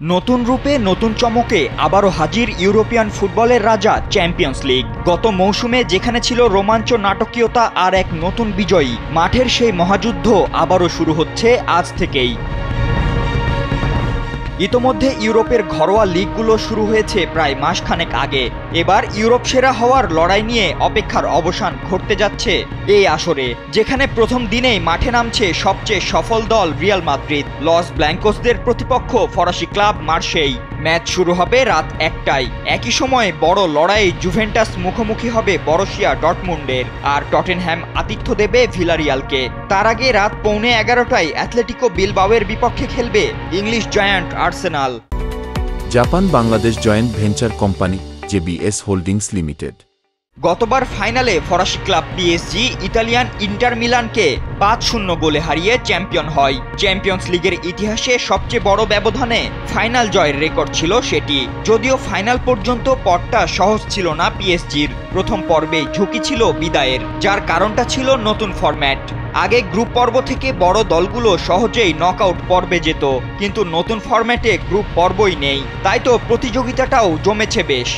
নতুন রূপে নতুন চমকে আবারও হাজির ইউরোপিয়ান ফুটবলের রাজা চ্যাম্পিয়ন্স লিগ। গত মৌসুমে যেখানে ছিল রোমাঞ্চ, নাটকীয়তা আর এক নতুন বিজয়ী, মাঠের সেই মহাযুদ্ধ আবারও শুরু হচ্ছে আজ থেকেই। ইতোমধ্যে ইউরোপের ঘরোয়া লিগগুলো শুরু হয়েছে প্রায় মাসখানেক আগে। এবার ইউরোপ সেরা হওয়ার লড়াই নিয়ে অপেক্ষার অবসান ঘটতে যাচ্ছে এই আসরে, যেখানে প্রথম দিনেই মাঠে নামছে সবচেয়ে সফল দল রিয়াল মাদ্রিদ। লস ব্ল্যাঙ্কোসদের প্রতিপক্ষ ফরাসি ক্লাব মার্শেই। ম্যাচ শুরু হবে রাত ১টায়। একই সময়ে বড় লড়াই জুভেন্টাস মুখোমুখি হবে বরুসিয়া ডর্টমুন্ডের, আর টটেনহ্যাম আতিথ্য দেবে ভিলারিয়ালকে। তার আগে রাত 11:15টায় অ্যাথলেটিকো বিলবাওয়ের বিপক্ষে খেলবে English giant Arsenal. Japan Bangladesh joint venture company JBS holdings limited. গতবার ফাইনালে ফরাসি ক্লাব পিএসজি ইতালিয়ান ইন্টার মিলানকে ৫-০ গোলে হারিয়ে চ্যাম্পিয়ন হয়। চ্যাম্পিয়ন্স লিগের ইতিহাসে সবচেয়ে বড় ব্যবধানে ফাইনাল জয়ের রেকর্ড ছিল সেটি। যদিও ফাইনাল পর্যন্ত পথটা সহজ ছিল না পিএসজির। প্রথম পর্বে ঝুঁকি ছিল বিদায়ের, যার কারণটা ছিল নতুন ফরম্যাট। আগে গ্রুপ পর্ব থেকে বড় দলগুলো সহজেই নকআউট পর্বে যেত, কিন্তু নতুন ফরম্যাটে গ্রুপ পর্বই নেই, তাই তো প্রতিযোগিতাটাও জমেছে বেশ।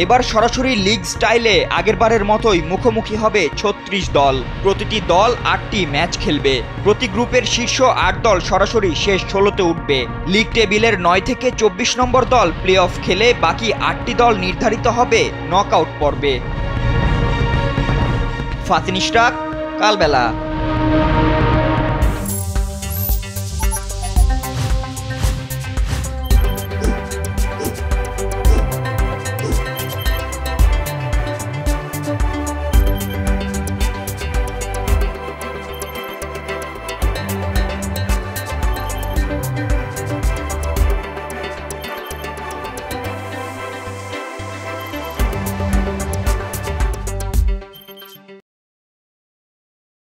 এবার সরাসরি লিগ স্টাইলে আগেরবারের মতোই মুখোমুখি হবে ৩৬ দল। প্রতিটি দল ৮টি ম্যাচ খেলবে। প্রতি গ্রুপের শীর্ষ ৮ দল সরাসরি শেষ ১৬তে উঠবে। লিগ টেবিলের ৯ থেকে ২৪ নম্বর দল প্লে অফ খেলে বাকি ৮টি দল নির্ধারিত হবে নকআউট পর্বে। ফাতিন ইশরাক, কালবেলা।